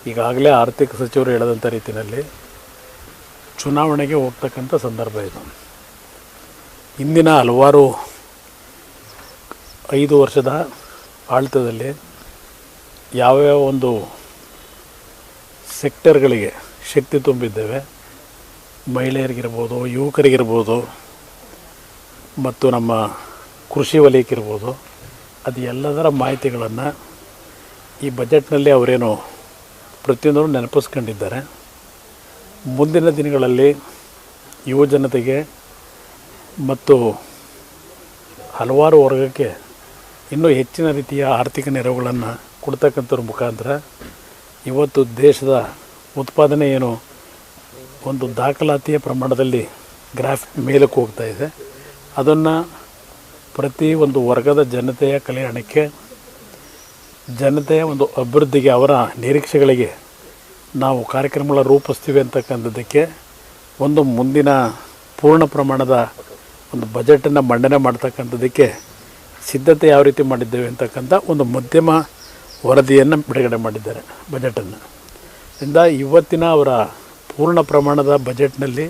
ಈಗಾಗಲೇ ಆರ್ಥಿಕ ಸಚಿವರು ಹೇಳಿದಂಥ ರೀತಿಯಲ್ಲಿ ಚುನಾವಣೆಗೆ ಹೋಗ್ತಕ್ಕಂಥ ಸಂದರ್ಭ ಇದು. ಇಂದಿನ ಹಲವಾರು 5 ವರ್ಷದ ಆಡಳಿತದಲ್ಲಿ ಯಾವ್ಯಾವ ಒಂದು ಸೆಕ್ಟರ್ಗಳಿಗೆ ಶಕ್ತಿ ತುಂಬಿದ್ದೇವೆ, ಮಹಿಳೆಯರಿಗಿರ್ಬೋದು, ಯುವಕರಿಗಿರ್ಬೋದು, ಮತ್ತು ನಮ್ಮ ಕೃಷಿ ವಲಯಕ್ಕಿರ್ಬೋದು, ಅದು ಎಲ್ಲದರ ಮಾಹಿತಿಗಳನ್ನು ಈ ಬಜೆಟ್ನಲ್ಲಿ ಅವರೇನು ಪ್ರತಿಯೊಂದನ್ನು ನೆನಪಿಸ್ಕೊಂಡಿದ್ದಾರೆ. ಮುಂದಿನ ದಿನಗಳಲ್ಲಿ ಯುವ ಜನತೆಗೆ ಮತ್ತು ಹಲವಾರು ವರ್ಗಕ್ಕೆ ಇನ್ನೂ ಹೆಚ್ಚಿನ ರೀತಿಯ ಆರ್ಥಿಕ ನೆರವುಗಳನ್ನು ಕೊಡ್ತಕ್ಕಂಥವ್ರ ಮುಖಾಂತರ ಇವತ್ತು ದೇಶದ ಉತ್ಪಾದನೆ ಏನು ಒಂದು ದಾಖಲಾತಿಯ ಪ್ರಮಾಣದಲ್ಲಿ ಗ್ರಾಫ್ ಮೇಲಕ್ಕೆ ಹೋಗ್ತಾ ಇದೆ. ಅದನ್ನು ಪ್ರತಿ ಒಂದು ವರ್ಗದ ಜನತೆಯ ಕಲ್ಯಾಣಕ್ಕೆ, ಜನತೆಯ ಒಂದು ಅಭಿವೃದ್ಧಿಗೆ, ಅವರ ನಿರೀಕ್ಷೆಗಳಿಗೆ ನಾವು ಕಾರ್ಯಕ್ರಮಗಳ ರೂಪಿಸ್ತೀವಿ ಅಂತಕ್ಕಂಥದ್ದಕ್ಕೆ ಒಂದು ಮುಂದಿನ ಪೂರ್ಣ ಪ್ರಮಾಣದ ಒಂದು ಬಜೆಟನ್ನು ಮಂಡನೆ ಮಾಡ್ತಕ್ಕಂಥದ್ದಕ್ಕೆ ಸಿದ್ಧತೆ ಯಾವ ರೀತಿ ಮಾಡಿದ್ದೇವೆ ಅಂತಕ್ಕಂಥ ಒಂದು ಮಧ್ಯಮ ವರದಿಯನ್ನು ಬಿಡುಗಡೆ ಮಾಡಿದ್ದಾರೆ ಬಜೆಟನ್ನು. ಇಂದ ಇವತ್ತಿನ ಅವರ ಪೂರ್ಣ ಪ್ರಮಾಣದ ಬಜೆಟ್ನಲ್ಲಿ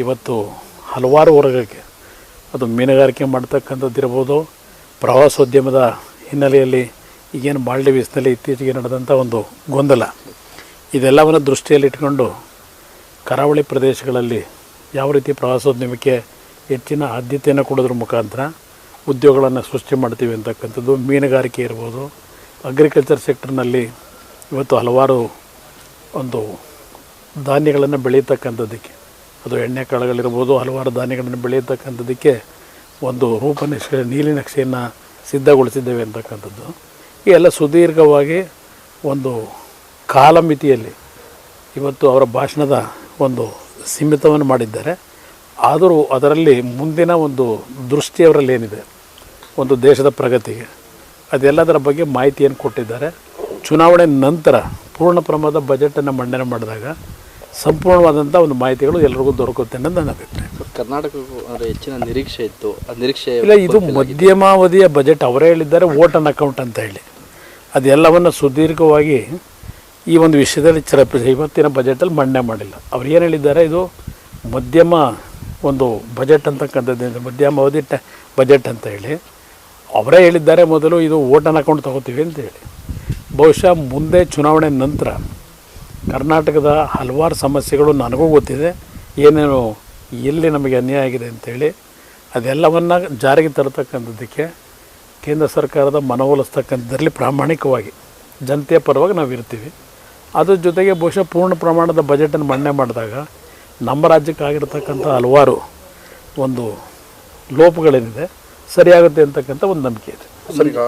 ಇವತ್ತು ಹಲವಾರು ವರ್ಗಕ್ಕೆ, ಅದು ಮೀನುಗಾರಿಕೆ ಮಾಡ್ತಕ್ಕಂಥದ್ದಿರ್ಬೋದು, ಪ್ರವಾಸೋದ್ಯಮದ ಹಿನ್ನೆಲೆಯಲ್ಲಿ ಈಗೇನು ಮಾಲ್ಡೀವ್ಸ್ನಲ್ಲಿ ಇತ್ತೀಚೆಗೆ ನಡೆದಂಥ ಒಂದು ಗೊಂದಲ, ಇದೆಲ್ಲವನ್ನು ದೃಷ್ಟಿಯಲ್ಲಿಟ್ಕೊಂಡು ಕರಾವಳಿ ಪ್ರದೇಶಗಳಲ್ಲಿ ಯಾವ ರೀತಿ ಪ್ರವಾಸೋದ್ಯಮಕ್ಕೆ ಹೆಚ್ಚಿನ ಆದ್ಯತೆಯನ್ನು ಕೊಡೋದ್ರ ಮುಖಾಂತರ ಉದ್ಯೋಗಗಳನ್ನು ಸೃಷ್ಟಿ ಮಾಡ್ತೀವಿ ಅಂತಕ್ಕಂಥದ್ದು. ಮೀನುಗಾರಿಕೆ ಇರ್ಬೋದು, ಅಗ್ರಿಕಲ್ಚರ್ ಸೆಕ್ಟರ್ನಲ್ಲಿ ಇವತ್ತು ಹಲವಾರು ಒಂದು ಧಾನ್ಯಗಳನ್ನು ಬೆಳೀತಕ್ಕಂಥದ್ದಕ್ಕೆ, ಅದು ಎಣ್ಣೆಕಾಳುಗಳಿರ್ಬೋದು, ಹಲವಾರು ಧಾನ್ಯಗಳನ್ನು ಬೆಳೆಯತಕ್ಕಂಥದ್ದಕ್ಕೆ ಒಂದು ರೂಪನಕ್ಷೆ, ನೀಲಿನಕ್ಷೆಯನ್ನು ಸಿದ್ಧಗೊಳಿಸಿದ್ದೇವೆ ಅಂತಕ್ಕಂಥದ್ದು. ಈ ಎಲ್ಲ ಸುದೀರ್ಘವಾಗಿ ಒಂದು ಕಾಲಮಿತಿಯಲ್ಲಿ ಇವತ್ತು ಅವರ ಭಾಷಣದ ಒಂದು ಸೀಮಿತವನ್ನು ಮಾಡಿದ್ದಾರೆ. ಆದರೂ ಅದರಲ್ಲಿ ಮುಂದಿನ ಒಂದು ದೃಷ್ಟಿ ಅವರಲ್ಲಿ ಏನಿದೆ ಒಂದು ದೇಶದ ಪ್ರಗತಿಗೆ, ಅದೆಲ್ಲದರ ಬಗ್ಗೆ ಮಾಹಿತಿಯನ್ನು ಕೊಟ್ಟಿದ್ದಾರೆ. ಚುನಾವಣೆ ನಂತರ ಪೂರ್ಣ ಪ್ರಮಾಣದ ಬಜೆಟನ್ನು ಮಂಡನೆ ಮಾಡಿದಾಗ ಸಂಪೂರ್ಣವಾದಂಥ ಒಂದು ಮಾಹಿತಿಗಳು ಎಲ್ರಿಗೂ ದೊರಕುತ್ತೆ ಅನ್ನೋದು ನನ್ನ ಅಭಿಪ್ರಾಯ. ಕರ್ನಾಟಕಕ್ಕೂ ಅಂದರೆ ಹೆಚ್ಚಿನ ನಿರೀಕ್ಷೆ ಇತ್ತು, ಆ ನಿರೀಕ್ಷೆ ಇಲ್ಲ. ಇದು ಮಧ್ಯಮಾವಧಿಯ ಬಜೆಟ್. ಅವರೇ ಹೇಳಿದ್ದಾರೆ ವೋಟ್ ಆನ್ ಅಕೌಂಟ್ ಅಂತ ಹೇಳಿ. ಅದೆಲ್ಲವನ್ನು ಸುದೀರ್ಘವಾಗಿ ಈ ಒಂದು ವಿಷಯದಲ್ಲಿ ಇವತ್ತಿನ ಬಜೆಟಲ್ಲಿ ಮಂಡನೆ ಮಾಡಿಲ್ಲ. ಅವ್ರು ಏನು ಹೇಳಿದ್ದಾರೆ, ಇದು ಮಧ್ಯಮ ಒಂದು ಬಜೆಟ್ ಅಂತಕ್ಕಂಥದ್ದು, ಮಧ್ಯಮಾವಧಿ ಬಜೆಟ್ ಅಂತ ಹೇಳಿ ಅವರೇ ಹೇಳಿದ್ದಾರೆ. ಮೊದಲು ಇದು ವೋಟ್ ಆನ್ ಅಕೌಂಟ್ ತೊಗೋತೀವಿ ಅಂತೇಳಿ. ಬಹುಶಃ ಮುಂದೆ ಚುನಾವಣೆ ನಂತರ ಕರ್ನಾಟಕದ ಹಲವಾರು ಸಮಸ್ಯೆಗಳು ನನಗೂ ಗೊತ್ತಿದೆ, ಏನೇನು ಎಲ್ಲಿ ನಮಗೆ ಅನ್ಯಾಯ ಆಗಿದೆ ಅಂಥೇಳಿ. ಅದೆಲ್ಲವನ್ನು ಜಾರಿಗೆ ತರತಕ್ಕಂಥದ್ದಕ್ಕೆ ಕೇಂದ್ರ ಸರ್ಕಾರದ ಮನವೊಲಿಸ್ತಕ್ಕಂಥದ್ರಲ್ಲಿ ಪ್ರಾಮಾಣಿಕವಾಗಿ ಜನತೆಯ ಪರವಾಗಿ ನಾವು ಇರ್ತೀವಿ. ಅದ್ರ ಜೊತೆಗೆ ಬಹುಶಃ ಪೂರ್ಣ ಪ್ರಮಾಣದ ಬಜೆಟನ್ನು ಮಂಡನೆ ಮಾಡಿದಾಗ ನಮ್ಮ ರಾಜ್ಯಕ್ಕೆ ಆಗಿರತಕ್ಕಂಥ ಹಲವಾರು ಒಂದು ಲೋಪಗಳೇನಿದೆ ಸರಿಯಾಗುತ್ತೆ ಅಂತಕ್ಕಂಥ ಒಂದು ನಂಬಿಕೆ ಇದೆ.